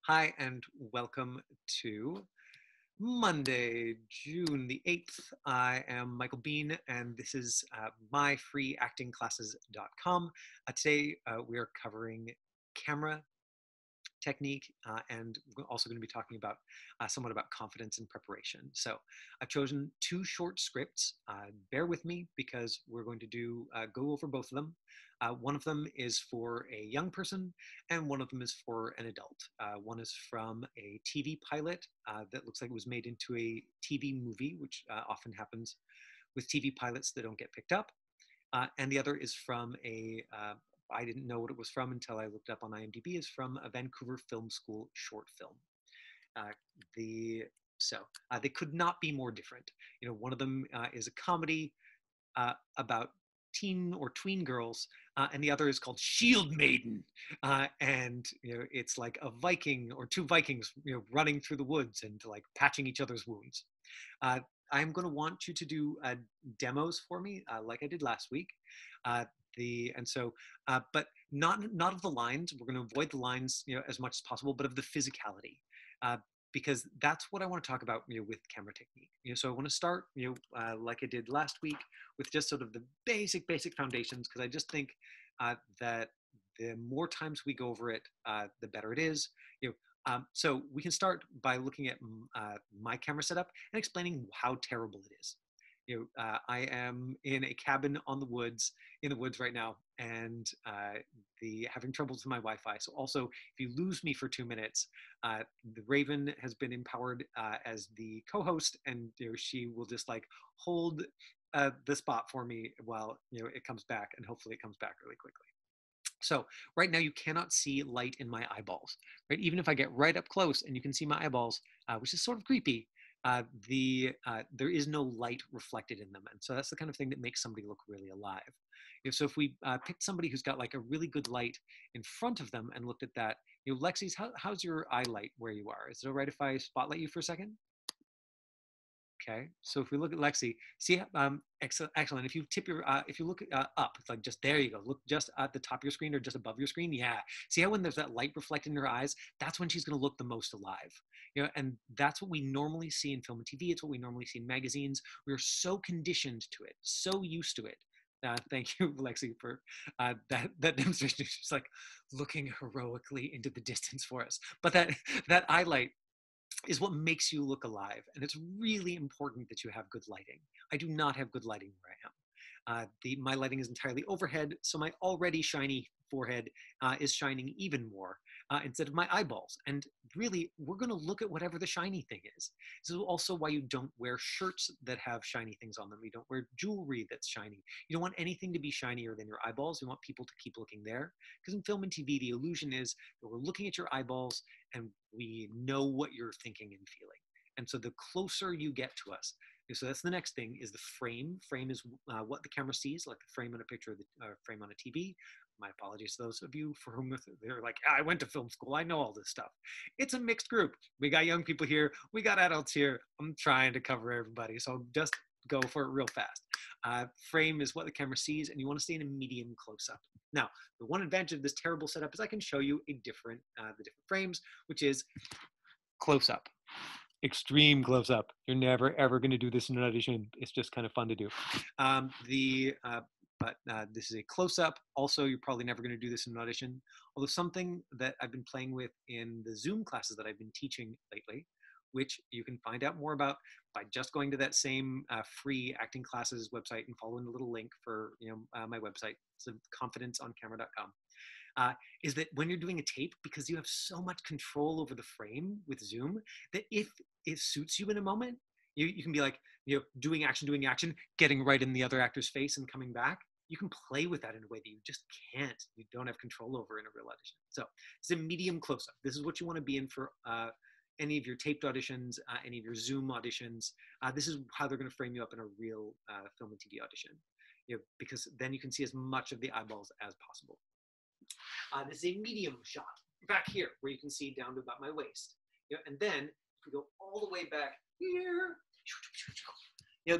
Hi, and welcome to Monday, June the 8th. I am Michael Bean, and this is myfreeactingclasses.com. Today, we are covering camera technique, and we're also going to be talking about somewhat about confidence and preparation. So I've chosen two short scripts. Bear with me because we're going to go over both of them. One of them is for a young person, and one of them is for an adult. One is from a TV pilot that looks like it was made into a TV movie, which often happens with TV pilots that don't get picked up. And the other is from I didn't know what it was from until I looked up on IMDb, is from a Vancouver Film School short film. Uh, the so they could not be more different. One of them is a comedy about teen or tween girls, and the other is called Shield Maiden, and it's like a Viking or two Vikings, running through the woods and like patching each other's wounds. Uh, I'm going to want you to do demos for me, like I did last week. Uh, but not of the lines. We're going to avoid the lines, as much as possible, but of the physicality. Uh, because that's what I want to talk about, with camera technique. So I want to start, like I did last week, with just sort of the basic foundations, because I just think that the more times we go over it, the better it is. So we can start by looking at my camera setup and explaining how terrible it is. I am in a cabin in the woods right now, and the having troubles with my Wi-Fi. So also, if you lose me for 2 minutes, the Raven has been empowered as the co-host, and she will just like hold the spot for me while it comes back, and hopefully it comes back really quickly. So right now you cannot see light in my eyeballs, right? Even if I get right up close and you can see my eyeballs, which is sort of creepy, there is no light reflected in them. And so that's the kind of thing that makes somebody look really alive. So if we picked somebody who's got like a really good light in front of them and looked at that, Lexi's, how's your eye light where you are? Is it all right if I spotlight you for a second? Okay, so if we look at Lexi, see, excellent. If you if you look up, it's like just there you go. Look just at the top of your screen or just above your screen. Yeah. See how when there's that light reflected in her eyes, that's when she's going to look the most alive. And that's what we normally see in film and TV. It's what we normally see in magazines. We're so conditioned to it, so used to it. Thank you, Lexi, for that demonstration. She's like looking heroically into the distance for us. But that eye light is what makes you look alive. And it's really important that you have good lighting. I do not have good lighting where I am. My lighting is entirely overhead, so my already shiny forehead is shining even more instead of my eyeballs. And really, we're going to look at whatever the shiny thing is. This is also why you don't wear shirts that have shiny things on them. You don't wear jewelry that's shiny. You don't want anything to be shinier than your eyeballs. You want people to keep looking there. Because in film and TV, the illusion is that we're looking at your eyeballs and we know what you're thinking and feeling. And so the closer you get to us, so that's the next thing, is the frame. Frame is what the camera sees, like the frame on a picture, the frame on a TV. My apologies to those of you for whom they're like, I went to film school, I know all this stuff. It's a mixed group. We got young people here, we got adults here. I'm trying to cover everybody, so just go for it real fast. Frame is what the camera sees, and you want to stay in a medium close-up. Now, the one advantage of this terrible setup is I can show you the different frames, which is close-up. Extreme close up. You're never ever going to do this in an audition. It's just kind of fun to do. But this is a close up. Also, you're probably never going to do this in an audition. Although something that I've been playing with in the Zoom classes that I've been teaching lately, which you can find out more about by just going to that same free acting classes website and following the little link for my website. It's confidenceoncamera.com. Is that when you're doing a tape, because you have so much control over the frame with Zoom, that if it suits you in a moment, you can be like, doing action, getting right in the other actor's face and coming back. You can play with that in a way that you just can't. You don't have control over in a real audition. So it's a medium close-up. This is what you want to be in for any of your taped auditions, any of your Zoom auditions. This is how they're going to frame you up in a real film and TV audition. Because then you can see as much of the eyeballs as possible. This is a medium shot back here where you can see down to about my waist. And then if we go all the way back here,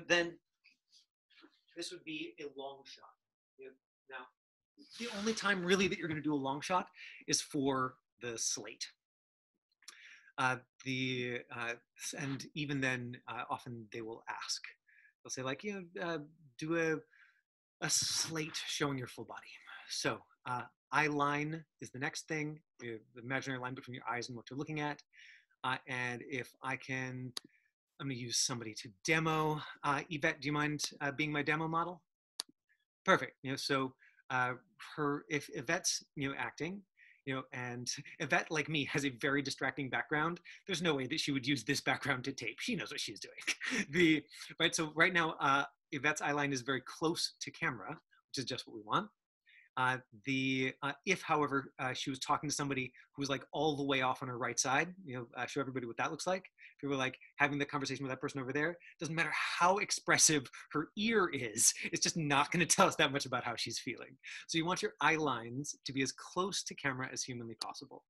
then this would be a long shot. Now, the only time really that you're going to do a long shot is for the slate. And even then, often they will ask. They'll say like, do a slate showing your full body. So eye line is the next thing, the imaginary line between your eyes and what you're looking at. And if I'm going to use somebody to demo. Yvette, do you mind being my demo model? Perfect. So if Yvette's acting, and Yvette, like me, has a very distracting background. There's no way that she would use this background to tape. She knows what she's doing. So right now, Yvette's eyeline is very close to camera, which is just what we want. If, however, she was talking to somebody who was like all the way off on her right side, show everybody what that looks like. If you were like having the conversation with that person over there, doesn't matter how expressive her ear is, it's just not going to tell us that much about how she's feeling. So you want your eye lines to be as close to camera as humanly possible.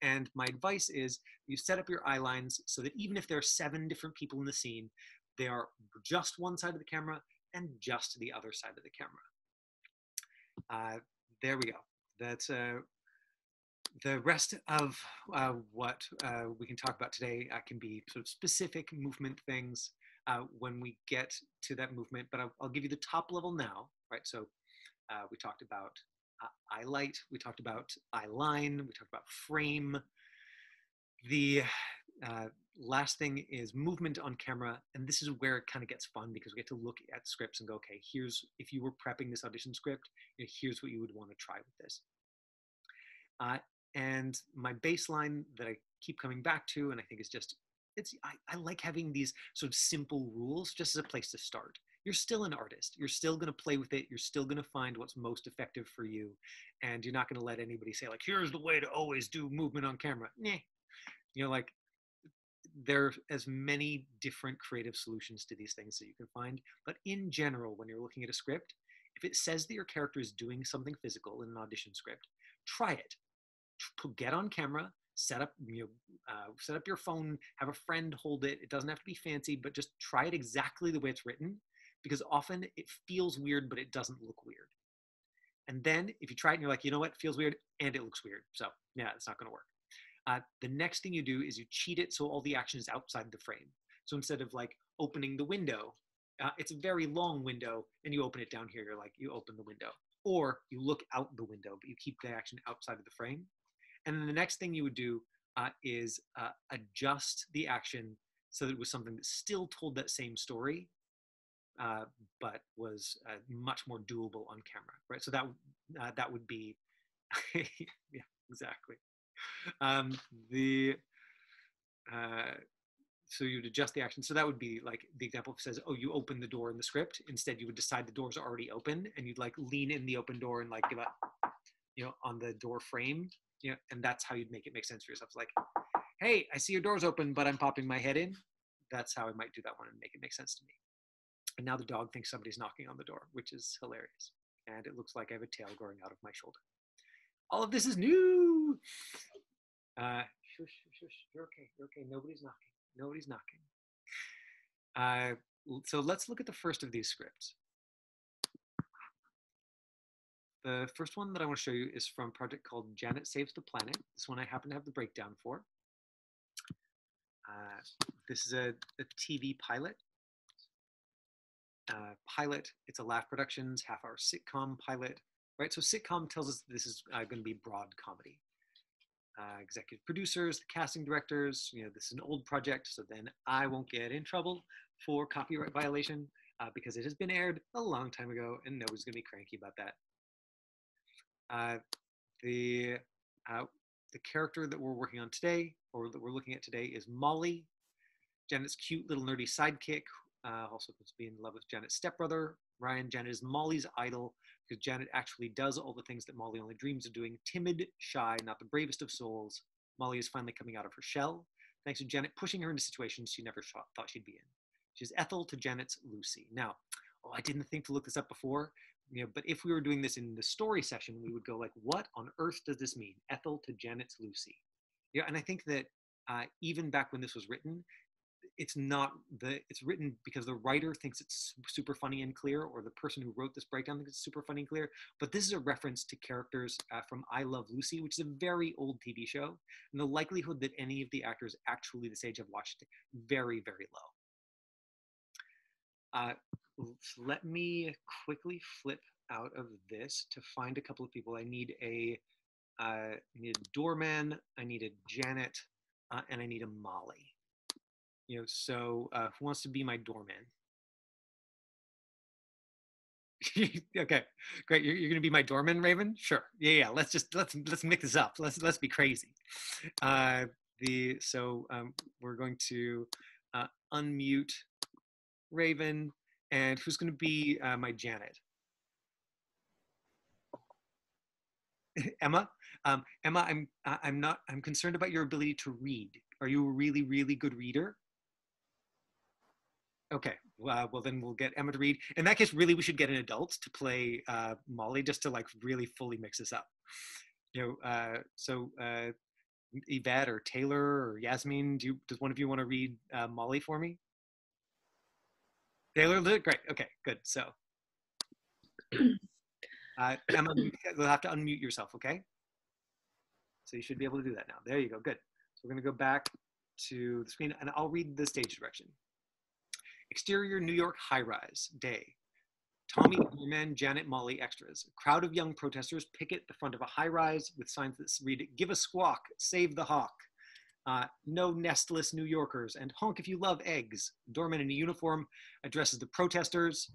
And my advice is you set up your eye lines so that even if there are 7 different people in the scene, they are just one side of the camera and just the other side of the camera. There we go. That's the rest of what we can talk about today can be sort of specific movement things when we get to that movement, but I'll give you the top level now, right? So we talked about eye light, we talked about eye line, we talked about frame. The last thing is movement on camera, and this is where it kind of gets fun because we get to look at scripts and go, okay, if you were prepping this audition script, here's what you would want to try with this. And my baseline that I keep coming back to, and I think is just, I like having these sort of simple rules just as a place to start. You're still an artist. You're still going to play with it. You're still going to find what's most effective for you. And you're not going to let anybody say like, here's the way to always do movement on camera. Nah. Like, there are as many different creative solutions to these things that you can find. But in general, when you're looking at a script, if it says that your character is doing something physical in an audition script, try it. Get on camera, set up your phone, have a friend hold it. It doesn't have to be fancy, but just try it exactly the way it's written, because often it feels weird, but it doesn't look weird. And then if you try it and you're like, you know what, it feels weird and it looks weird. So yeah, it's not going to work. The next thing you do is you cheat it so all the action is outside the frame. So instead of like opening the window, it's a very long window and you open it down here, you're like, you open the window. Or you look out the window, but you keep the action outside of the frame. And then the next thing you would do is adjust the action so that it was something that still told that same story, but was much more doable on camera, right? So that would be, yeah, exactly. So you'd adjust the action. So that would be like the example says, oh, you open the door in the script. Instead, you would decide the doors are already open and you'd like lean in the open door and like give up, on the door frame, and that's how you'd make it make sense for yourself. It's like, hey, I see your door's open, but I'm popping my head in. That's how I might do that one and make it make sense to me. And now the dog thinks somebody's knocking on the door, which is hilarious. And it looks like I have a tail growing out of my shoulder. All of this is new. Shush, shush, you're okay. You're okay. Nobody's knocking. Nobody's knocking. So let's look at the first of these scripts. The first one that I want to show you is from a project called Janet Saves the Planet. This one I happen to have the breakdown for. This is a TV pilot. It's a Laugh Productions half-hour sitcom pilot, right? So sitcom tells us this is going to be broad comedy. Executive producers, the casting directors, this is an old project, so then I won't get in trouble for copyright violation because it has been aired a long time ago and nobody's going to be cranky about that. The character that we're working on today, or that we're looking at today, is Molly, Janet's cute little nerdy sidekick, also supposed to be in love with Janet's stepbrother, Ryan. Janet is Molly's idol because Janet actually does all the things that Molly only dreams of doing. Timid, shy, not the bravest of souls. Molly is finally coming out of her shell, thanks to Janet pushing her into situations she never thought she'd be in. She's Ethel to Janet's Lucy. Now, I didn't think to look this up before, but if we were doing this in the story session, we would go like, what on earth does this mean? Ethel to Janet's Lucy. And I think that even back when this was written, it's not it's written because the writer thinks it's super funny and clear, or the person who wrote this breakdown thinks it's super funny and clear. But this is a reference to characters from I Love Lucy, which is a very old TV show, and the likelihood that any of the actors actually this age have watched it very, very low. Let me quickly flip out of this to find a couple of people. I need a doorman, I need a Janet, and I need a Molly. So who wants to be my doorman? Okay, great. You're gonna be my doorman, Raven? Sure. Yeah. Let's mix this up. Let's be crazy. We're going to unmute Raven, and who's going to be my Janet? Emma. Emma, I'm concerned about your ability to read. Are you a really, really good reader? Okay, well then we'll get Emma to read. In that case, really, we should get an adult to play Molly, just to like really fully mix this up. Yvette or Taylor or Yasmin, does one of you want to read Molly for me? Taylor, great. Okay, good. So, Emma, you'll have to unmute yourself, okay? So you should be able to do that now. There you go. Good. So we're going to go back to the screen, and I'll read the stage direction. Exterior New York high-rise, day. Tommy, doorman, Janet, Molly, extras. A crowd of young protesters picket the front of a high-rise with signs that read, "Give a squawk, save the hawk. No nestless New Yorkers, and honk if you love eggs." Doorman in a uniform addresses the protesters.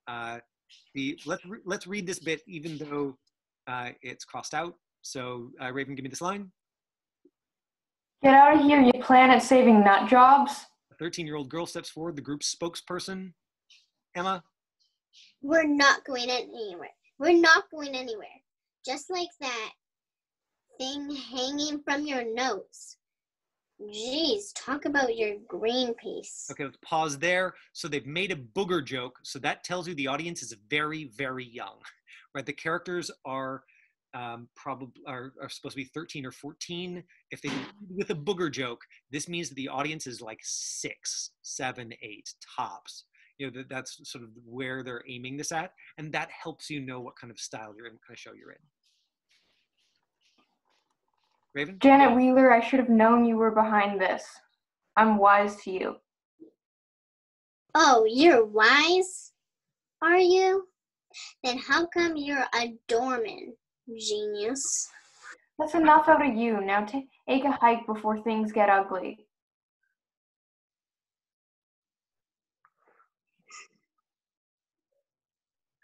Let's read this bit, even though it's crossed out. So Raven, give me this line. Get out of here, you planet-saving nut jobs. A 13-year-old girl steps forward, the group's spokesperson. Emma? We're not going anywhere. We're not going anywhere. Just like that thing hanging from your nose. Jeez, talk about your Greenpeace. Okay, let's pause there. So they've made a booger joke. So that tells you the audience is very, very young, right? The characters are probably are supposed to be 13 or 14. If they lead with a booger joke, this means that the audience is like 6, 7, 8 tops. That's sort of where they're aiming this at, and that helps you know what kind of style you're in, what kind of show you're in. Raven? Janet Wheeler, I should have known you were behind this. I'm wise to you. Oh, you're wise? Are you? Then how come you're a doorman, genius? That's enough out of you. Now take a hike before things get ugly.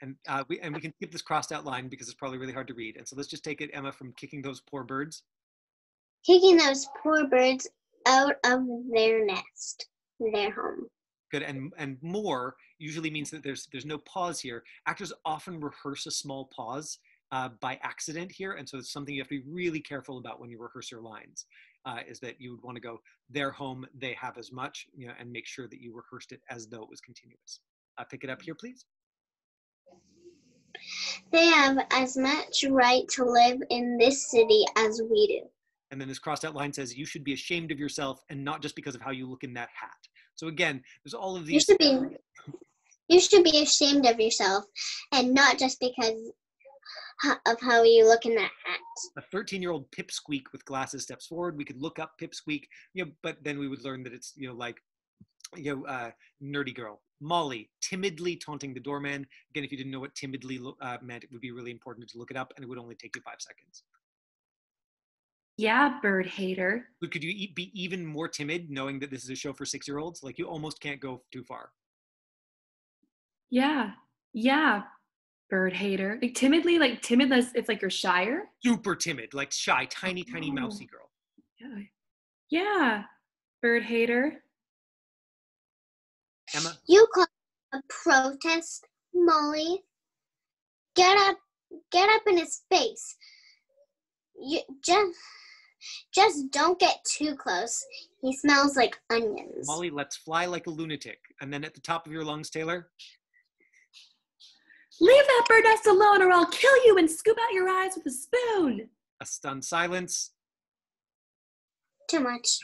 And we can skip this crossed out line because it's probably really hard to read. And so let's just take it, Emma, from kicking those poor birds. Kicking those poor birds out of their nest, their home. Good, and more usually means that there's no pause here. Actors often rehearse a small pause by accident here, and so it's something you have to be really careful about when you rehearse your lines. Is that you would want to go, their home, they have as much, and make sure that you rehearsed it as though it was continuous. Pick it up here, please. They have as much right to live in this city as we do. And then this crossed out line says, you should be ashamed of yourself, and not just because of how you look in that hat. So again, there's all of these. You should be ashamed of yourself, and not just because of how you look in that hat. A 13-year-old pipsqueak with glasses steps forward. We could look up pipsqueak, but then we would learn that it's nerdy girl. Molly, timidly taunting the doorman. Again, if you didn't know what timidly meant, it would be really important to look it up, and it would only take you 5 seconds. Yeah, bird hater. But could you be even more timid knowing that this is a show for 6-year-olds? Like, you almost can't go too far. Yeah, bird hater. Like timidly, like timid as it's like you're shyer? Super timid, like shy, tiny mousy girl. Yeah, bird hater. Emma? You call a protest, Molly? Get up in his face. You just don't get too close. He smells like onions. Molly, let's fly like a lunatic. And then at the top of your lungs, Taylor? Leave that bird nest alone or I'll kill you and scoop out your eyes with a spoon. A stunned silence. Too much.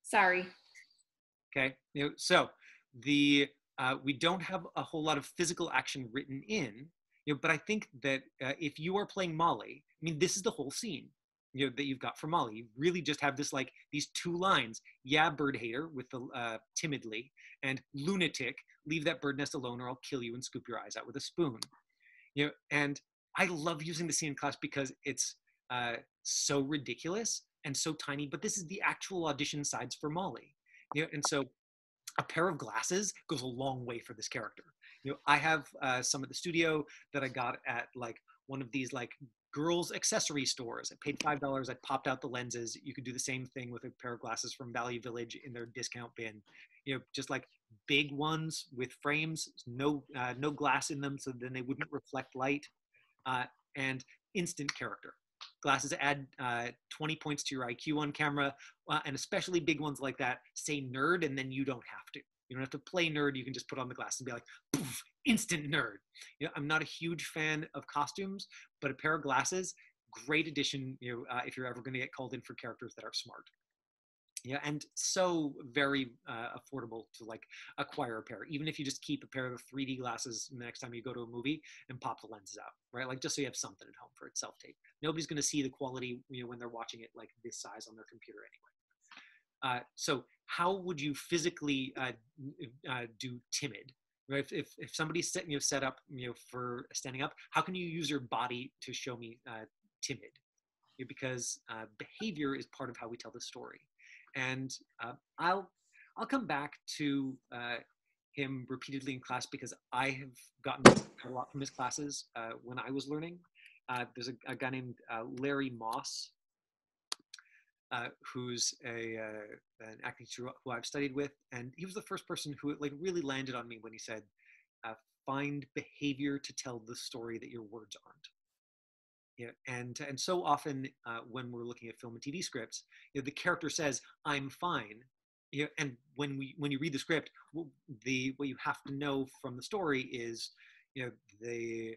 Sorry. Okay, so we don't have a whole lot of physical action written in, but I think that if you are playing Molly, I mean, this is the whole scene, that you've got for Molly. You really just have this like these two lines. Yeah, bird hater with the timidly, and lunatic, leave that bird nest alone or I'll kill you and scoop your eyes out with a spoon. And I love using the scene in class because it's so ridiculous and so tiny, but this is the actual audition sides for Molly. And so a pair of glasses goes a long way for this character. I have some at the studio that I got at like one of these like girls accessory stores. I paid $5. I popped out the lenses. You could do the same thing with a pair of glasses from Value Village in their discount bin. Just like big ones with frames, no glass in them, so then they wouldn't reflect light, and instant character. Glasses add 20 points to your IQ on camera, and especially big ones like that say nerd, and then you don't have to. You don't have to play nerd. You can just put on the glasses and be like, poof, instant nerd. I'm not a huge fan of costumes, but a pair of glasses, great addition. If you're ever going to get called in for characters that are smart. And so very affordable to like acquire a pair, even if you just keep a pair of 3D glasses the next time you go to a movie and pop the lenses out, right? Like just so you have something at home for it, self-tape. Nobody's going to see the quality, when they're watching it like this size on their computer anyway. So how would you physically do timid? Right? If somebody's set up, for standing up, how can you use your body to show me timid? Because behavior is part of how we tell the story. And I'll come back to him repeatedly in class because I have gotten a lot from his classes when I was learning. There's a guy named Larry Moss, who's an acting teacher who I've studied with, and he was the first person who like really landed on me when he said, "Find behavior to tell the story that your words aren't." And so often when we're looking at film and TV scripts, the character says, "I'm fine," and when you read the script, what you have to know from the story is, that the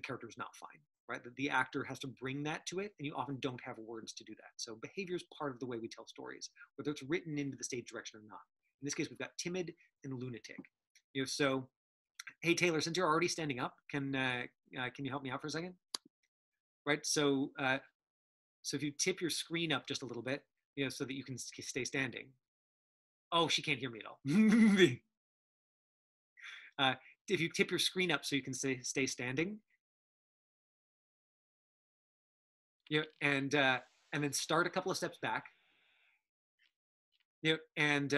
character is not fine, right? That the actor has to bring that to it, and you often don't have words to do that. So behavior is part of the way we tell stories, whether it's written into the stage direction or not. In this case, we've got timid and lunatic. So, hey Taylor, since you're already standing up, can you help me out for a second? Right, so if you tip your screen up just a little bit, so that you can stay standing. Oh, she can't hear me at all. If you tip your screen up so you can stay standing, and then start a couple of steps back. And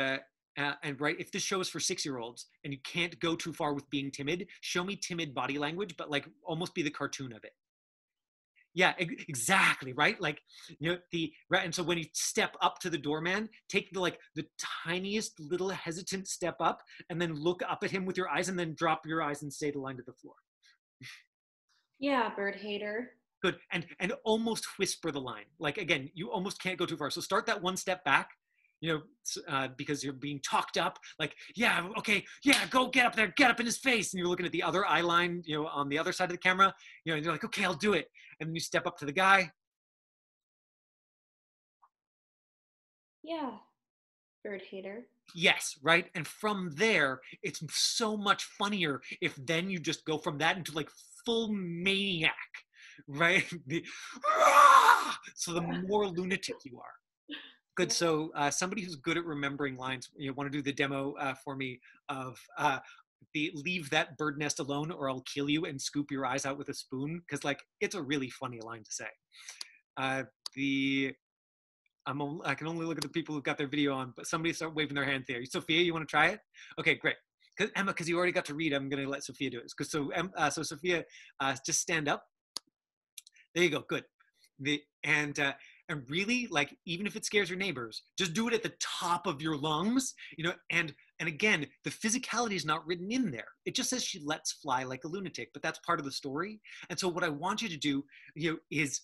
right, if this show is for 6-year-olds and you can't go too far with being timid, show me timid body language, but like almost be the cartoon of it. Yeah, exactly, right? Like, right. And so when you step up to the doorman, take the tiniest little hesitant step up and then look up at him with your eyes and then drop your eyes and stay aligned to the floor. Yeah, bird hater. Good. And almost whisper the line. Like, again, you almost can't go too far. So start that one step back, because you're being talked up, like, yeah, okay, yeah, go get up there, get up in his face. And you're looking at the other eye line, on the other side of the camera, and you're like, okay, I'll do it. And then you step up to the guy. Yeah, bird hater. Yes, right? And from there, it's so much funnier if then you just go from that into like full maniac, right? So the more lunatic you are. Good. So somebody who's good at remembering lines, want to do the demo for me of the "leave that bird nest alone or I'll kill you and scoop your eyes out with a spoon," because like it's a really funny line to say. I can only look at the people who've got their video on, but somebody start waving their hand there. Sophia, you want to try it? Okay, great. Because Emma, because you already got to read, I'm going to let Sophia do it. So Sophia, just stand up. There you go. Good. And really, like, even if it scares your neighbors, just do it at the top of your lungs, and again, the physicality is not written in there. It just says she lets fly like a lunatic, but that's part of the story. And so what I want you to do, is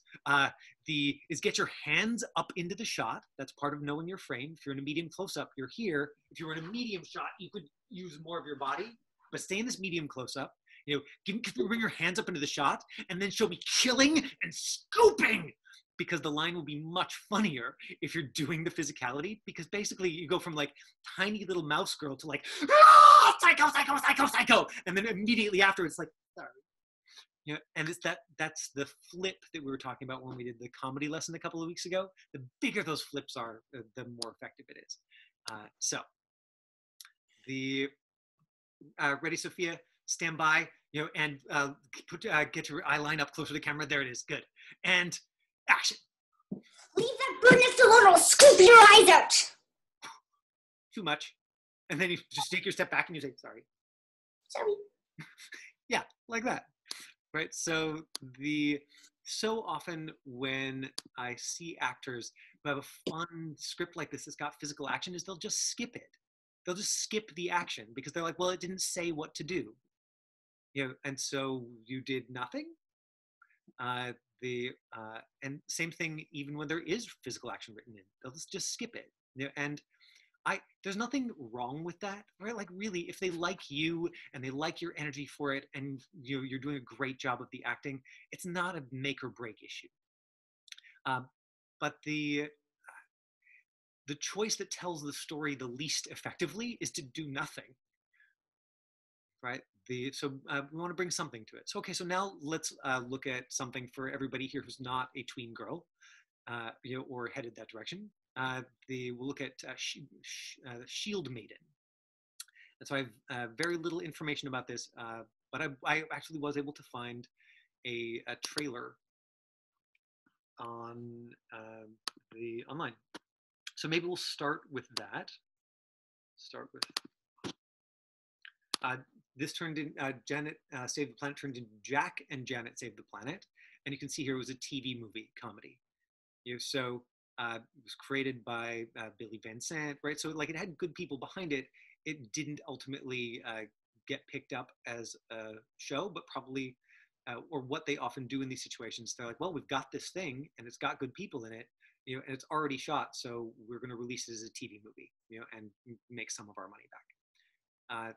get your hands up into the shot. That's part of knowing your frame. If you're in a medium close-up, you're here. If you were in a medium shot, you could use more of your body, but stay in this medium close-up. Bring your hands up into the shot and then show me killing and scooping because the line will be much funnier if you're doing the physicality, because basically you go from like tiny little mouse girl to like, ah, psycho, psycho, psycho, psycho. And then immediately after it's like, sorry. You know, and it's that's the flip that we were talking about when we did the comedy lesson a couple of weeks ago. The bigger those flips are, the more effective it is. So the ready, Sophia, stand by, you know, and get your eye line up closer to the camera. There it is. Good. And action. Leave that bird next alone or I'll scoop your eyes out. Too much. And then you just take your step back and you say, sorry. Sorry. Yeah, like that. Right. So so often when I see actors who have a fun script like this that's got physical action, is they'll just skip it. They'll just skip the action because they're like, well, it didn't say what to do. You know, and so you did nothing. And same thing even when there is physical action written in, they'll just skip it. You know, and there's nothing wrong with that, right? Like really, if they like you and they like your energy for it, and you're doing a great job of the acting, it's not a make or break issue. But the choice that tells the story the least effectively is to do nothing, right? So we want to bring something to it. So okay, so now let's look at something for everybody here who's not a tween girl, or headed that direction. We'll look at Shield Maiden. And so I have very little information about this, but I actually was able to find a trailer on the online. So maybe we'll start with that. This turned in, Janet Saved the Planet turned into Jack and Janet Saved the Planet. And you can see here it was a TV movie comedy. So it was created by Billy Vincent, right? So like it had good people behind it. It didn't ultimately get picked up as a show, but probably, or what they often do in these situations, they're like, well, we've got this thing and it's got good people in it, and it's already shot, so we're going to release it as a TV movie, and make some of our money back.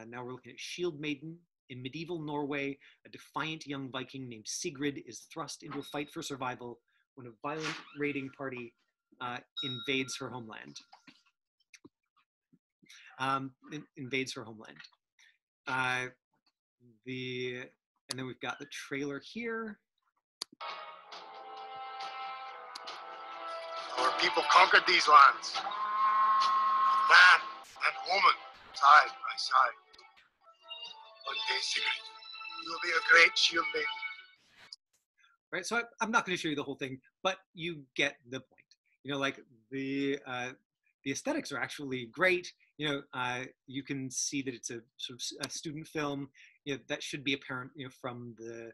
Now we're looking at Shield Maiden. In medieval Norway, a defiant young Viking named Sigrid is thrust into a fight for survival when a violent raiding party invades her homeland. And then we've got the trailer here. Our people conquered these lands. Man and woman, side by side. One day, Sigrid, you'll be a great shield maiden. Right, so I'm not going to show you the whole thing, but you get the point. Like the aesthetics are actually great. You can see that it's a sort of a student film. That should be apparent, from the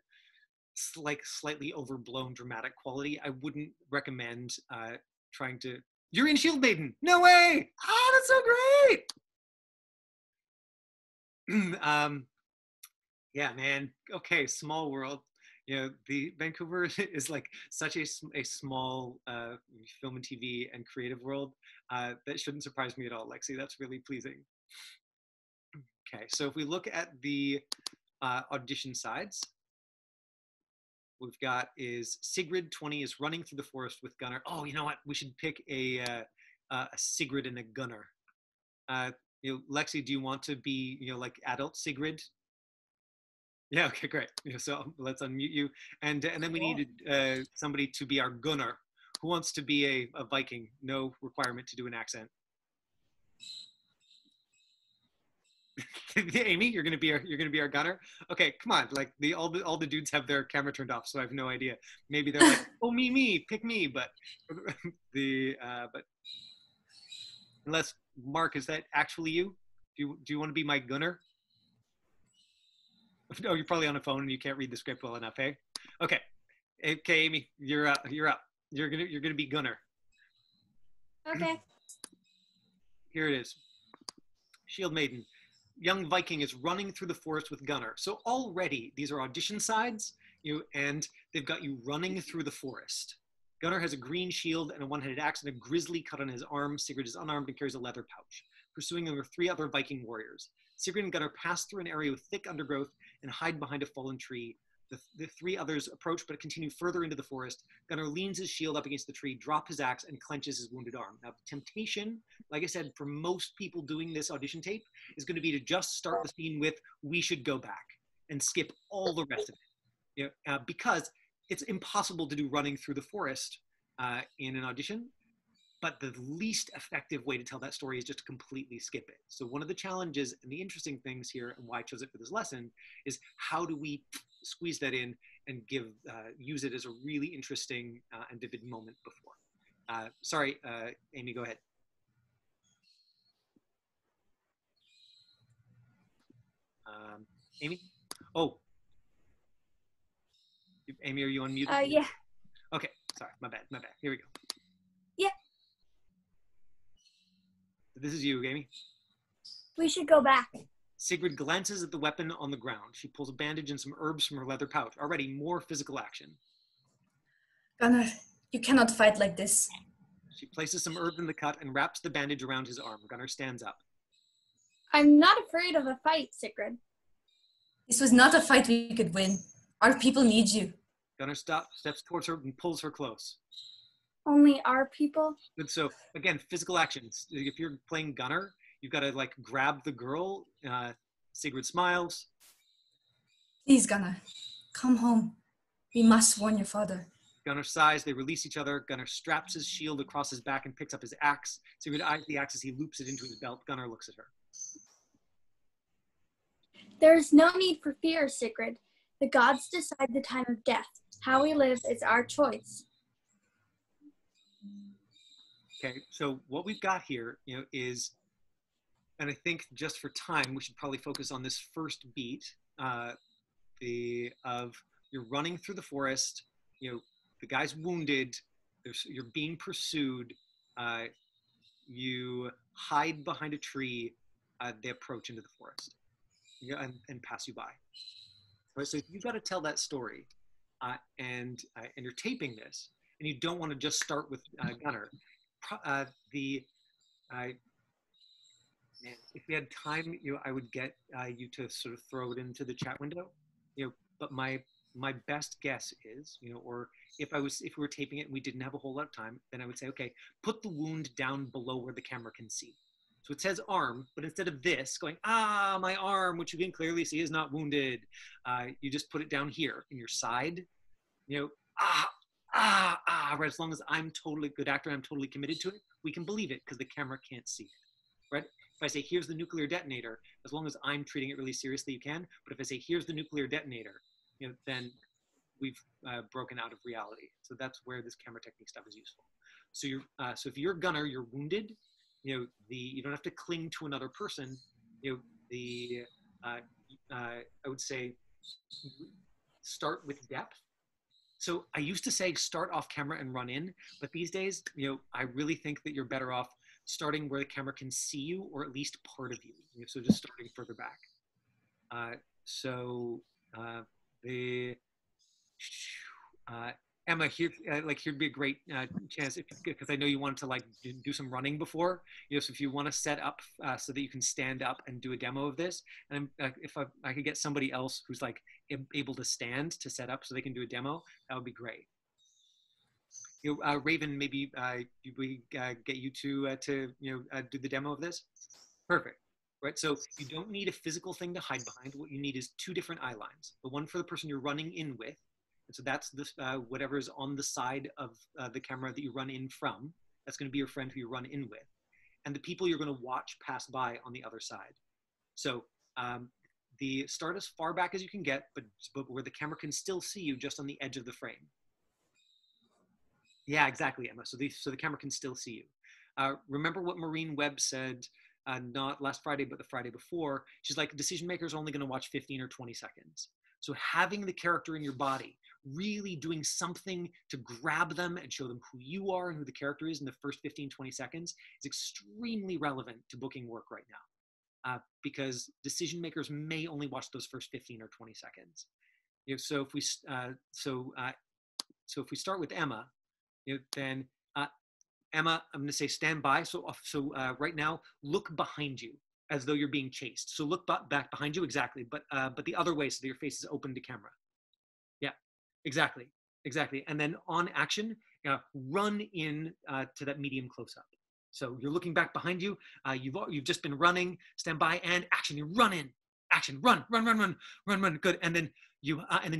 slightly overblown dramatic quality. I wouldn't recommend trying to. You're in Shield Maiden. No way! Ah, that's so great. Yeah, man. Okay, small world. The Vancouver is like such a small film and TV and creative world. That shouldn't surprise me at all, Lexi. That's really pleasing. Okay, so if we look at the audition sides, we've got is Sigrid, 20, is running through the forest with Gunnar. Oh, you know what? We should pick a Sigrid and a Gunnar. Lexi, do you want to be, like adult Sigrid? Yeah, okay, great. So let's unmute you. And then we need somebody to be our Gunnar. Who wants to be a Viking? No requirement to do an accent. Amy, you're gonna be our Gunnar. Okay, come on. Like all the dudes have their camera turned off, so I have no idea. Maybe they're like, oh me, pick me. But but unless Mark, is that actually you? Do you want to be my Gunnar? No, you're probably on a phone and you can't read the script well enough, hey? Okay, Amy, you're up. You're gonna be Gunnar. Okay. Here it is. Shield Maiden. Young Viking is running through the forest with Gunnar. So already these are audition sides, and they've got you running through the forest. Gunnar has a green shield and a one-handed axe and a grizzly cut on his arm. Sigrid is unarmed and carries a leather pouch. Pursuing them are 3 other Viking warriors. Sigrid and Gunnar pass through an area with thick undergrowth and hide behind a fallen tree. The three others approach but continue further into the forest. Gunnar leans his shield up against the tree, drops his axe, and clenches his wounded arm. Now, the temptation, like I said, for most people doing this audition tape is going to be to just start the scene with, we should go back, and skip all the rest of it. Because it's impossible to do running through the forest in an audition. But the least effective way to tell that story is just to completely skip it. So one of the challenges and the interesting things here, and why I chose it for this lesson, is how do we squeeze that in and use it as a really interesting and vivid moment before. Sorry, Amy, go ahead. Amy? Oh. Amy, are you on mute? Yeah. Okay, sorry, my bad. Here we go. Yeah. This is you, Amy. We should go back. Sigrid glances at the weapon on the ground. She pulls a bandage and some herbs from her leather pouch. Already more physical action. Gunnar, you cannot fight like this. She places some herbs in the cut and wraps the bandage around his arm. Gunnar stands up. I'm not afraid of a fight, Sigrid. This was not a fight we could win. Our people need you. Gunnar steps towards her and pulls her close. Only our people? And so, again, physical actions. If you're playing Gunnar, you've got to, like, grab the girl. Sigrid smiles. Please, Gunnar, come home. We must warn your father. Gunnar sighs. They release each other. Gunnar straps his shield across his back and picks up his axe. Sigrid eyes the axe as he loops it into his belt. Gunnar looks at her. There is no need for fear, Sigrid. The gods decide the time of death. How we live is our choice. Okay, so what we've got here, is, and I think just for time, we should probably focus on this first beat, you're running through the forest, the guy's wounded, you're being pursued, you hide behind a tree, they approach into the forest, and pass you by. Right, so you've got to tell that story, and you're taping this, and you don't want to just start with Gunnar. If we had time, I would get you to sort of throw it into the chat window, but my best guess is, or if we were taping it and we didn't have a whole lot of time, then I would say, okay, put the wound down below where the camera can see. So it says arm, but instead of this going, my arm, which you can clearly see is not wounded, you just put it down here in your side, right? As long as I'm totally good actor, I'm totally committed to it, we can believe it because the camera can't see it, right? If I say, here's the nuclear detonator, as long as I'm treating it really seriously, you can. But if I say, here's the nuclear detonator, then we've broken out of reality. So that's where this camera technique stuff is useful. So so if you're Gunnar, you're wounded, you don't have to cling to another person. I would say start with depth. So I used to say start off camera and run in, but these days, I really think that you're better off starting where the camera can see you, or at least part of you. So just starting further back. Emma, here'd be a great chance, because I know you wanted to do some running before. So if you want to set up so that you can stand up and do a demo of this, and if I could get somebody else who's able to stand to set up so they can do a demo, that would be great. Raven, maybe we get you to do the demo of this. Perfect. Right, so you don't need a physical thing to hide behind. What you need is two different eye lines. The one for the person you're running in with. And so that's whatever is on the side of the camera that you run in from. That's going to be your friend who you run in with. And the people you're going to watch pass by on the other side. So start as far back as you can get, but where the camera can still see you just on the edge of the frame. Yeah, exactly, Emma. So the camera can still see you. Remember what Maureen Webb said, not last Friday, but the Friday before. She's like, decision makers are only going to watch 15 or 20 seconds. So having the character in your body, really doing something to grab them and show them who you are and who the character is in the first 15, 20 seconds is extremely relevant to booking work right now, because decision makers may only watch those first 15 or 20 seconds. So if we start with Emma, then Emma, I'm going to say stand by. So right now, look behind you as though you're being chased. So look back behind you, exactly, but the other way so that your face is open to camera. Exactly, exactly. And then on action, run in to that medium close up. So you're looking back behind you. You've just been running. Stand by and action. You run in. Action. Run. Run. Run. Run. Run. Run. Good. And then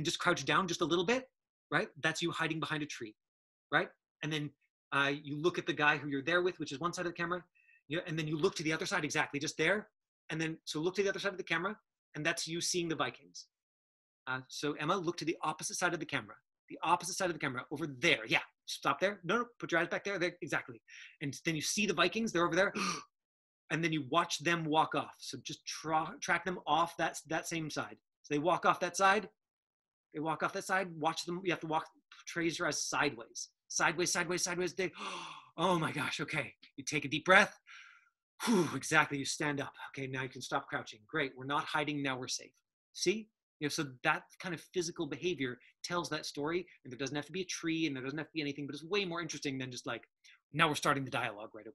just crouch down just a little bit. Right. That's you hiding behind a tree. Right. And then you look at the guy who you're there with, which is one side of the camera. And then you look to the other side, exactly, just there. And then so look to the other side of the camera, and that's you seeing the Vikings. So Emma, look to the opposite side of the camera. The opposite side of the camera, over there. Yeah, stop there. No, put your eyes back there. There, exactly. And then you see the Vikings. They're over there. And then you watch them walk off. So just track them off that same side. So they walk off that side. They walk off that side. Watch them. You have to trace your eyes sideways. Sideways, sideways, sideways. Oh my gosh. Okay. You take a deep breath. Whew, exactly. You stand up. Okay. Now you can stop crouching. Great. We're not hiding. Now we're safe. See? So that kind of physical behavior tells that story, and there doesn't have to be a tree, and there doesn't have to be anything, but it's way more interesting than just like, now we're starting the dialogue right away,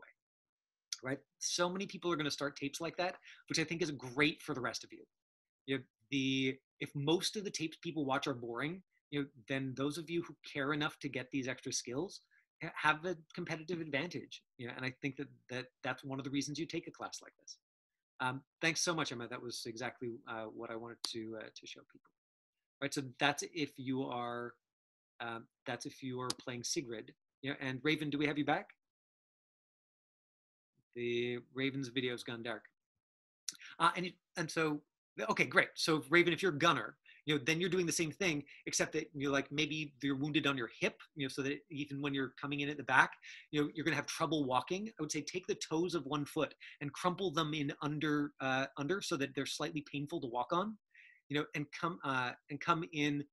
right? So many people are going to start tapes like that, which I think is great for the rest of you. If most of the tapes people watch are boring, then those of you who care enough to get these extra skills have a competitive advantage. And I think that's one of the reasons you take a class like this. Thanks so much, Emma. That was exactly what I wanted to show people. Right. So that's if you are playing Sigrid. And Raven, do we have you back? The Raven's video's gone dark. So okay, great. So Raven, if you're Gunner, then you're doing the same thing, except that you're like maybe you're wounded on your hip, so that even when you're coming in at the back, you're going to have trouble walking. I would say take the toes of one foot and crumple them in under so that they're slightly painful to walk on, and come in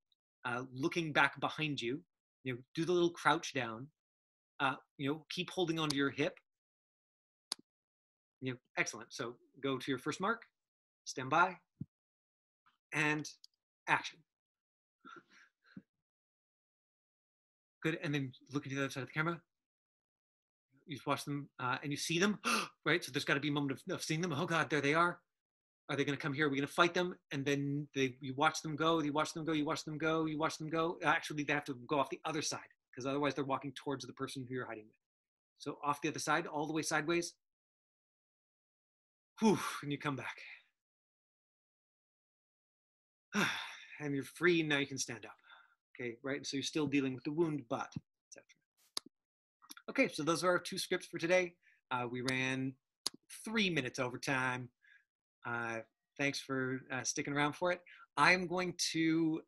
looking back behind you. Do the little crouch down. Keep holding onto your hip. Excellent. So go to your first mark, stand by, and action. Good. And then look into the other side of the camera. You watch them and you see them, right? So there's got to be a moment of seeing them. Oh God, there they are. Are they going to come here? Are we going to fight them? And then you watch them go, you watch them go, you watch them go, you watch them go. Actually, they have to go off the other side because otherwise they're walking towards the person who you're hiding with. So off the other side, all the way sideways. Whew, and you come back. And you're free, now you can stand up. Okay, right? So you're still dealing with the wound, but etc. Okay, so those are our 2 scripts for today. We ran 3 minutes over time. Thanks for sticking around for it. I'm going to,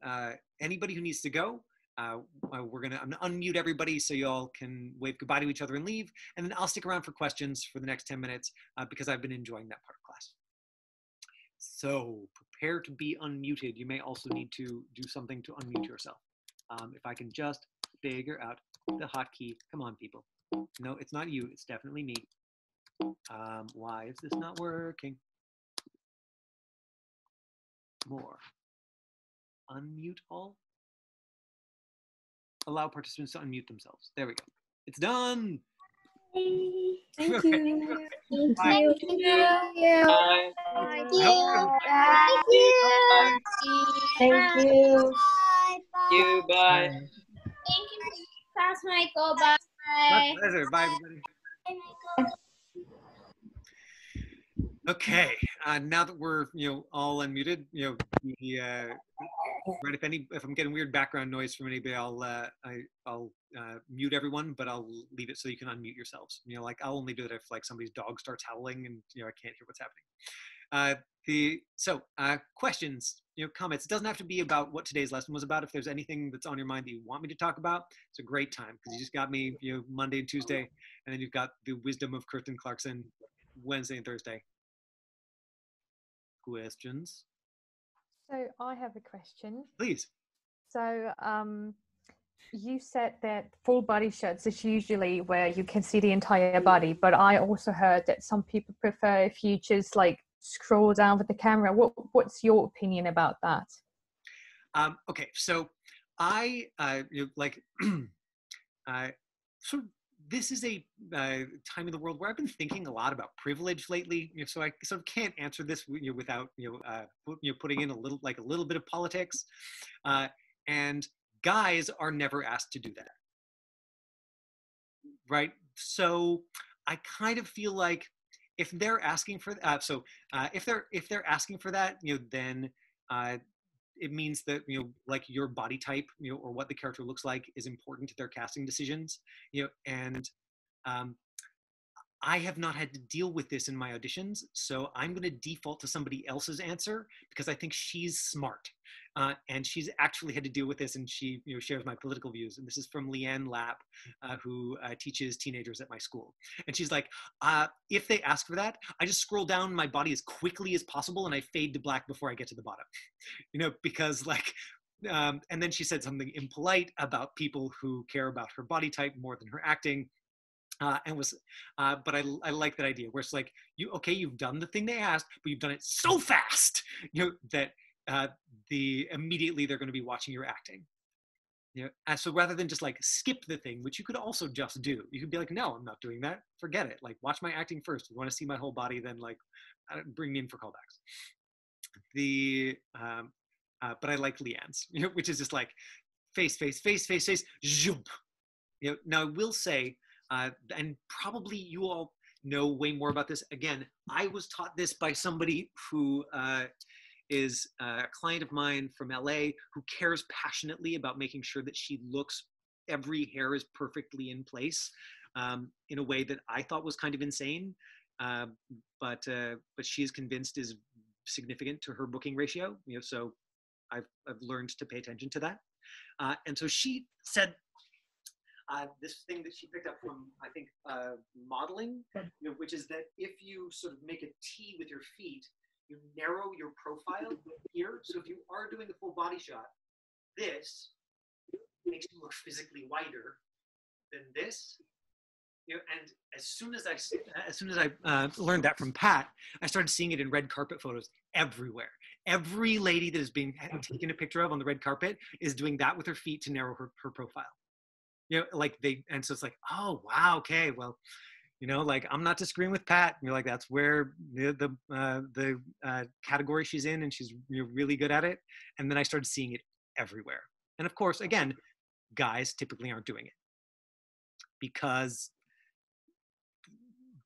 anybody who needs to go, I'm gonna unmute everybody so y'all can wave goodbye to each other and leave. And then I'll stick around for questions for the next 10 minutes because I've been enjoying that part of class. So prepare to be unmuted. You may also need to do something to unmute yourself. If I can just figure out the hotkey. Come on, people. No, it's not you. It's definitely me. Why is this not working? More. Unmute all. Allow participants to unmute themselves. There we go. It's done. Thank you. Thank you. Bye. Thank you. Thank you. you. Bye. Thank you, Class Michael. Bye. My pleasure. Bye, everybody. Okay, now that we're all unmuted, right? If I'm getting weird background noise from anybody, I'll mute everyone, but I'll leave it so you can unmute yourselves. Like I'll only do that if like somebody's dog starts howling and I can't hear what's happening. Questions, comments. It doesn't have to be about what today's lesson was about. If there's anything that's on your mind that you want me to talk about, it's a great time because you just got me Monday and Tuesday, and then you've got the wisdom of Kirsten Clarkson Wednesday and Thursday. Questions? So I have a question. Please. So you said that full body shots is usually where you can see the entire body, but I also heard that some people prefer if you just like scroll down with the camera. What's your opinion about that? Okay, so I so this is a time in the world where I've been thinking a lot about privilege lately. So I sort of can't answer this without putting in a little bit of politics. And Guys are never asked to do that, right? So I kind of feel like if they're asking for if they're asking for that, then it means that like your body type, or what the character looks like is important to their casting decisions, and I have not had to deal with this in my auditions, so I'm going to default to somebody else's answer because I think she's smart, and she's actually had to deal with this, and she shares my political views. And this is from Leanne Lapp, who teaches teenagers at my school. And she's like, if they ask for that, I just scroll down my body as quickly as possible, and I fade to black before I get to the bottom, because like. And then she said something impolite about people who care about her body type more than her acting. But I like that idea where it's like, you've done the thing they asked, but you've done it so fast, that immediately they're going to be watching your acting. So rather than just like skip the thing, which you could also just do, you could be like, no, I'm not doing that. Forget it. Like, watch my acting first. If you want to see my whole body, then like, bring me in for callbacks. But I like Leanne's, which is just like face, zoom. Now I will say, and probably you all know way more about this. Again, I was taught this by somebody who is a client of mine from LA who cares passionately about making sure that every hair is perfectly in place, in a way that I thought was kind of insane, but she is convinced is significant to her booking ratio. So I've learned to pay attention to that, and so she said. This thing that she picked up from, I think, modeling, which is that if you sort of make a T with your feet, you narrow your profile here. So if you are doing a full body shot, this makes you look physically wider than this. And as soon as I learned that from Pat, I started seeing it in red carpet photos everywhere. Every lady that is being taken a picture of on the red carpet is doing that with her feet to narrow her profile. And so it's like, oh wow, okay, well, like I'm not disagreeing with Pat. Like that's where the category she's in, and she's really good at it. And then I started seeing it everywhere. And of course, again, guys typically aren't doing it because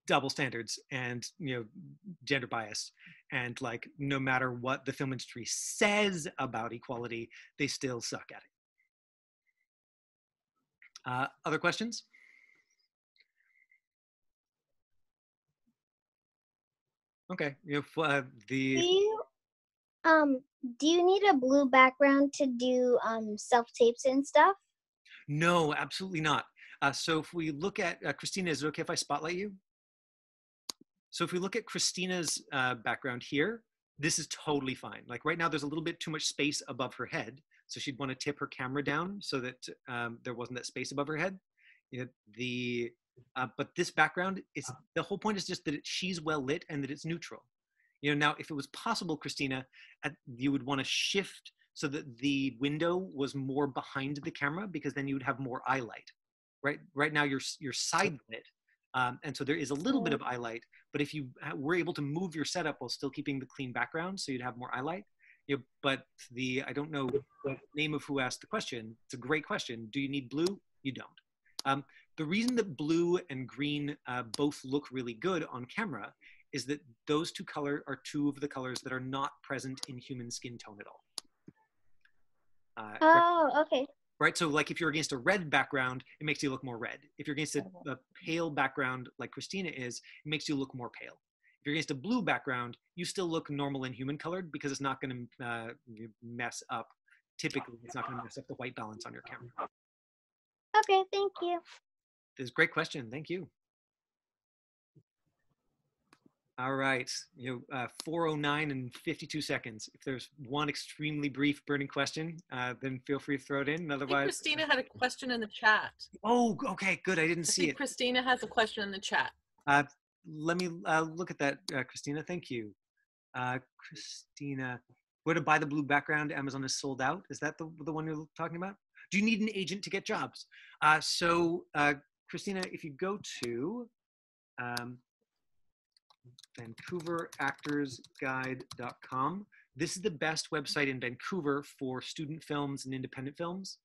double standards and gender bias, and like no matter what the film industry says about equality, they still suck at it. Other questions? Okay. Do you need a blue background to do self tapes and stuff? No, absolutely not. So if we look at Christina, is it okay if I spotlight you? So if we look at Christina's background here, this is totally fine. Like right now, there's a little bit too much space above her head. So she'd want to tip her camera down so that there wasn't that space above her head. But this background, the whole point is just that she's well lit and that it's neutral. Now if it was possible, Christina, you would want to shift so that the window was more behind the camera, because then you would have more eye light. Right now you're side lit, and so there is a little bit of eye light. But if you were able to move your setup while still keeping the clean background, so you'd have more eye light. But I don't know the name of who asked the question. It's a great question. Do you need blue? You don't. The reason that blue and green both look really good on camera is that those two colors are two of the colors that are not present in human skin tone at all. Okay. Right, so like if you're against a red background, it makes you look more red. If you're against a pale background like Christina is, it makes you look more pale. If you're against a blue background, you still look normal and human colored, because it's not going to mess up. Typically, it's not going to mess up the white balance on your camera. Okay, thank you. This is a great question. Thank you. All right, 4:09 and 52 seconds. If there's one extremely brief burning question, then feel free to throw it in. Otherwise, I think Christina had a question in the chat. Oh, okay, good. I didn't see it. Christina has a question in the chat. Let me look at that, Christina. Thank you. Christina, where to buy the blue background? Amazon is sold out. Is that the one you're talking about? Do you need an agent to get jobs? Christina, if you go to VancouverActorsGuide.com, this is the best website in Vancouver for student films and independent films.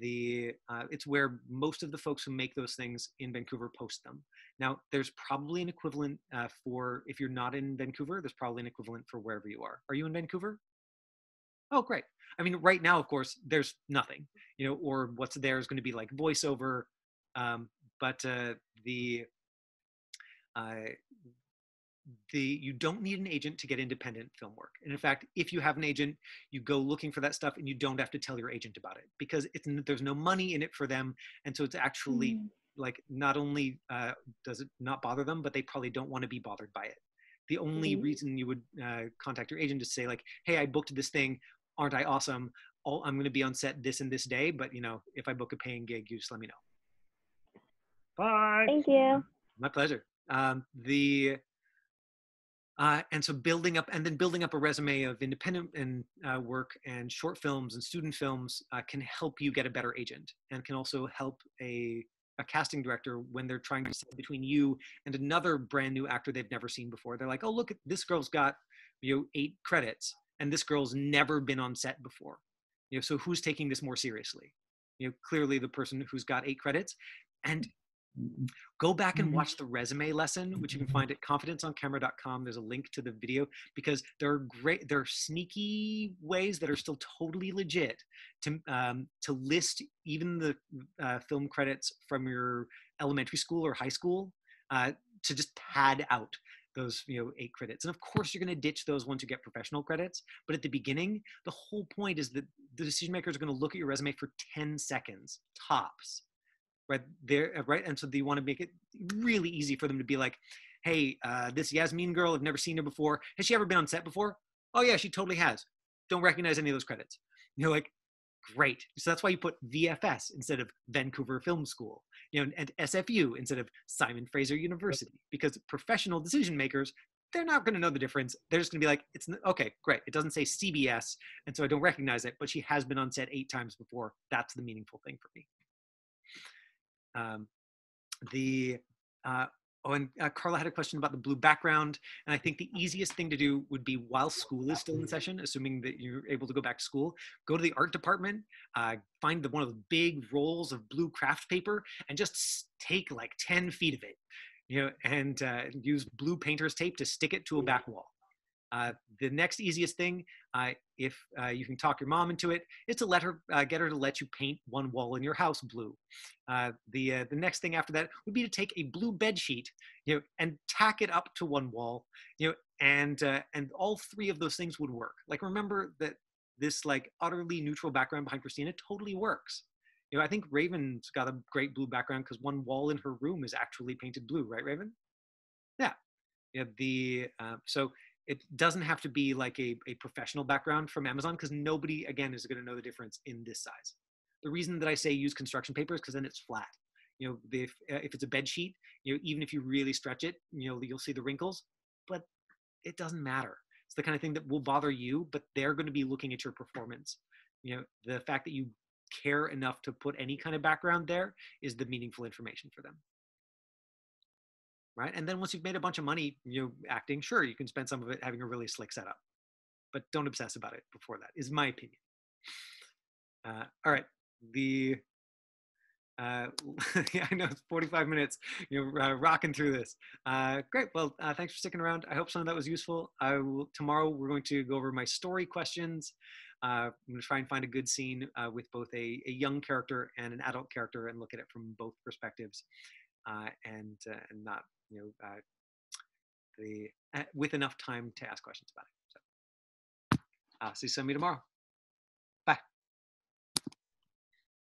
It's where most of the folks who make those things in Vancouver post them. Now, there's probably an equivalent for, if you're not in Vancouver, there's probably an equivalent for wherever you are. Are you in Vancouver? Oh, great. I mean, right now, of course, there's nothing, or what's there is going to be like voiceover. But you don't need an agent to get independent film work. And in fact, if you have an agent, you go looking for that stuff and you don't have to tell your agent about it because there's no money in it for them. And so it's actually like, not only does it not bother them, but they probably don't want to be bothered by it. The only reason you would contact your agent is to say like, hey, I booked this thing. Aren't I awesome? I'm going to be on set this and this day, but if I book a paying gig, you just let me know. Bye. Thank you. My pleasure. And so building up a resume of independent and work and short films and student films can help you get a better agent, and can also help a casting director when they're trying to decide between you and another brand new actor they've never seen before. They're like, oh, look, this girl's got 8 credits, and this girl's never been on set before. So who's taking this more seriously? Clearly the person who's got 8 credits. And go back and watch the resume lesson, which you can find at confidenceoncamera.com. There's a link to the video, because there are sneaky ways that are still totally legit to list even the film credits from your elementary school or high school to just pad out those 8 credits. And of course, you're going to ditch those once you get professional credits. But at the beginning, the whole point is that the decision makers are going to look at your resume for 10 seconds tops. Right. And so you want to make it really easy for them to be like, hey, this Yasmin girl, I've never seen her before. Has she ever been on set before? Oh yeah, she totally has. Don't recognize any of those credits. Like, great. So that's why you put VFS instead of Vancouver Film School, and SFU instead of Simon Fraser University, because professional decision makers, they're not going to know the difference. They're just going to be like, it's okay, great. It doesn't say CBS, and so I don't recognize it, but she has been on set 8 times before. That's the meaningful thing for me. Carla had a question about the blue background, and I think the easiest thing to do would be, while school is still in session, assuming that you're able to go back to school, go to the art department, find one of the big rolls of blue craft paper, and just take like 10 feet of it, and use blue painter's tape to stick it to a back wall. The next easiest thing, if you can talk your mom into it, is to get her to let you paint one wall in your house blue. The next thing after that would be to take a blue bed sheet, and tack it up to one wall, and all 3 of those things would work. Like, remember that this like utterly neutral background behind Christina totally works. I think Raven's got a great blue background because one wall in her room is actually painted blue, right, Raven? Yeah. So it doesn't have to be like a professional background from Amazon, because nobody, again, is going to know the difference in this size. The reason that I say use construction paper is because then it's flat. If it's a bed sheet, even if you really stretch it, you'll see the wrinkles, but it doesn't matter. It's the kind of thing that will bother you, but they're going to be looking at your performance. The fact that you care enough to put any kind of background there is the meaningful information for them. Right? And then once you've made a bunch of money, acting, sure, you can spend some of it having a really slick setup, but don't obsess about it before that, is my opinion. All right. Yeah, I know it's 45 minutes, rocking through this. Great. Well, thanks for sticking around. I hope some of that was useful. Tomorrow we're going to go over my story questions. I'm going to try and find a good scene with both a young character and an adult character, and look at it from both perspectives. And not, with enough time to ask questions about it. So, see you tomorrow.